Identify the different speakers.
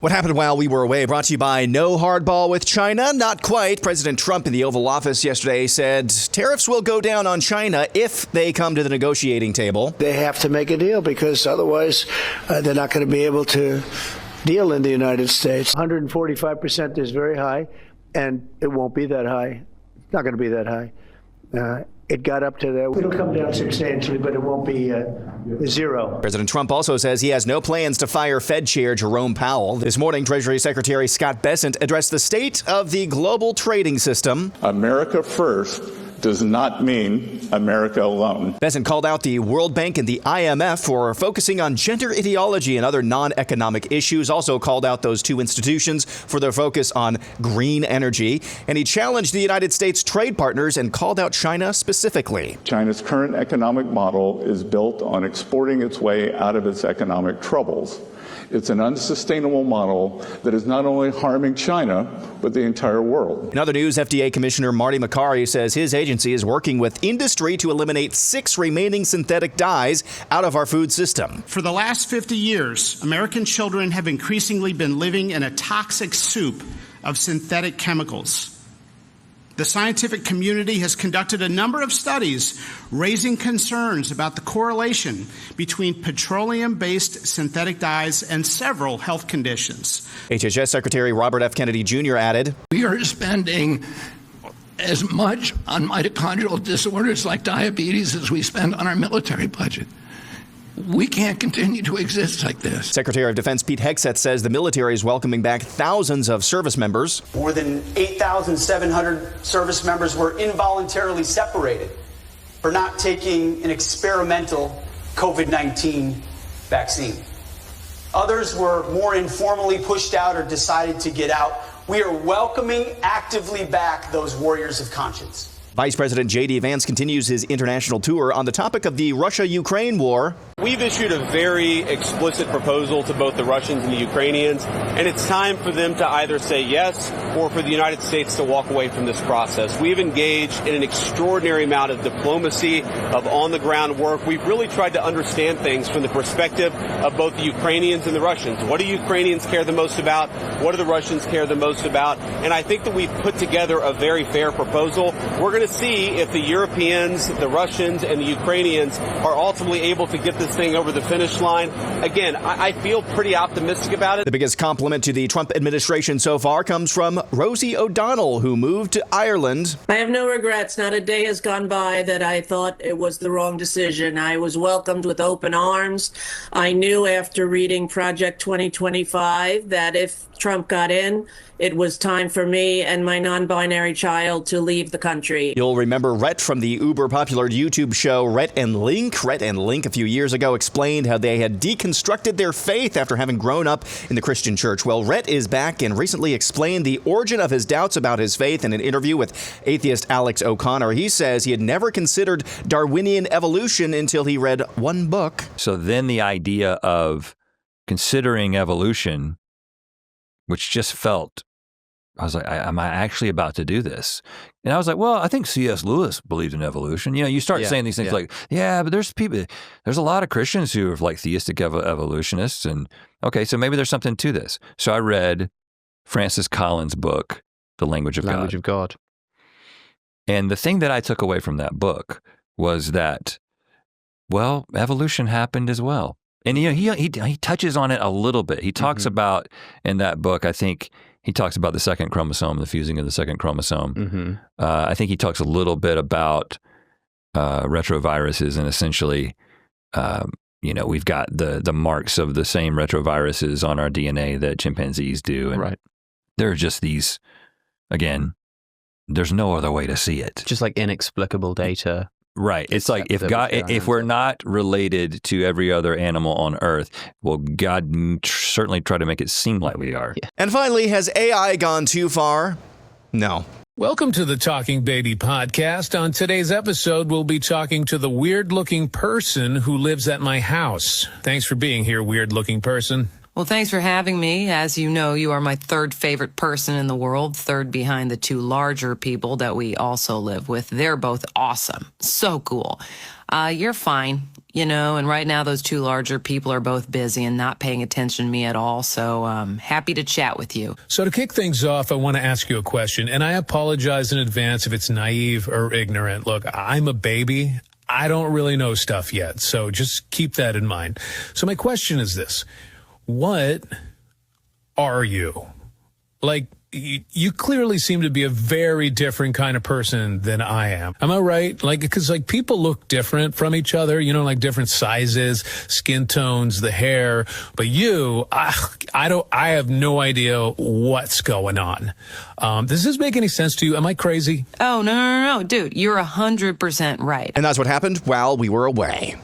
Speaker 1: What happened while we were away brought to you by No Hardball with China? Not quite. President Trump in the Oval Office yesterday said tariffs will go down on China if they come to the negotiating table.
Speaker 2: They have to make a deal because otherwise they're not going to be able to deal in the United States. 145% is very high, and it won't be that high. It's not going to be that high. It got up to that. It'll come down substantially, but it won't be zero.
Speaker 1: President Trump also says he has no plans to fire Fed Chair Jerome Powell. This morning, Treasury Secretary Scott Bessent addressed the state of the global trading system.
Speaker 3: America first does not mean America alone.
Speaker 1: Bessent called out the World Bank and the IMF for focusing on gender ideology and other non-economic issues. Also called out those two institutions for their focus on green energy. And he challenged the United States trade partners and called out China specifically.
Speaker 3: China's current economic model is built on exporting its way out of its economic troubles. It's an unsustainable model that is not only harming China, but the entire world.
Speaker 1: In other news, FDA Commissioner Marty Makary says his agency is working with industry to eliminate 6 remaining synthetic dyes out of our food system.
Speaker 4: For the last 50 years, American children have increasingly been living in a toxic soup of synthetic chemicals. The scientific community has conducted a number of studies raising concerns about the correlation between petroleum-based synthetic dyes and several health conditions.
Speaker 1: HHS Secretary Robert F. Kennedy Jr. added,
Speaker 5: "We are spending as much on mitochondrial disorders like diabetes as we spend on our military budget. We can't continue to exist like this."
Speaker 1: Secretary of Defense Pete Hegseth says the military is welcoming back thousands of service members.
Speaker 6: More than 8,700 service members were involuntarily separated for not taking an experimental COVID-19 vaccine. Others were more informally pushed out or decided to get out. We are welcoming actively back those warriors of conscience.
Speaker 1: Vice President J.D. Vance continues his international tour on the topic of the Russia-Ukraine war.
Speaker 7: We've issued a very explicit proposal to both the Russians and the Ukrainians, and it's time for them to either say yes or for the United States to walk away from this process. We've engaged in an extraordinary amount of diplomacy, of on-the-ground work. We've really tried to understand things from the perspective of both the Ukrainians and the Russians. What do Ukrainians care the most about? What do the Russians care the most about? And I think that we've put together a very fair proposal. We're going to see if the Europeans, the Russians, and the Ukrainians are ultimately able to get this thing over the finish line. Again, I feel pretty optimistic about it.
Speaker 1: The biggest compliment to the Trump administration so far comes from Rosie O'Donnell, who moved to Ireland.
Speaker 8: I have no regrets. Not a day has gone by that I thought it was the wrong decision. I was welcomed with open arms. I knew after reading Project 2025 that if Trump got in, it was time for me and my non-binary child to leave the country.
Speaker 1: You'll remember Rhett from the uber-popular YouTube show Rhett and Link. Rhett and Link a few years ago explained how they had deconstructed their faith after having grown up in the Christian church. Well, Rhett is back and recently explained the origin of his doubts about his faith in an interview with atheist Alex O'Connor. He says he had never considered Darwinian evolution until he read one book.
Speaker 9: So then the idea of considering evolution, which just felt, I was like, am I actually about to do this? And I was like, well, I think C.S. Lewis believed in evolution. You know, you start saying these things like, yeah, but there's a lot of Christians who are like theistic evolutionists. And okay, so maybe there's something to this. So I read Francis Collins' book, The Language of God. And the thing that I took away from that book was that, well, evolution happened as well. And you know, he touches on it a little bit. He talks about, in that book, I think he talks about the second chromosome, the fusing of the second chromosome. I think he talks a little bit about retroviruses and essentially, you know, we've got the marks of the same retroviruses on our DNA that chimpanzees do. And there are just these, again, there's no other way to see it.
Speaker 10: Just like inexplicable data.
Speaker 9: Right. It's like if we're not related to every other animal on Earth, well, God certainly tried to make it seem like we are.
Speaker 1: Yeah. And finally, has AI gone too far? No.
Speaker 11: Welcome to the Talking Baby podcast. On today's episode, we'll be talking to the weird-looking person who lives at my house. Thanks for being here, weird-looking person.
Speaker 12: Well, thanks for having me. As you know, you are my third favorite person in the world, third behind the two larger people that we also live with. They're both awesome. So cool. You're fine. you know, and right now those two larger people are both busy and not paying attention to me at all. So happy to chat with you.
Speaker 11: So to kick things off, I want to ask you a question, and I apologize in advance if it's naive or ignorant. Look, I'm a baby. I don't really know stuff yet, so just keep that in mind. So my question is this. What are you? Like, you clearly seem to be a very different kind of person than I am. Am I right? Like, because like people look different from each other, you know, like different sizes, skin tones, the hair. But you, I have no idea what's going on. Does this make any sense to you? Am I crazy?
Speaker 12: Oh, no, dude, you're 100% right.
Speaker 1: And that's what happened while we were away.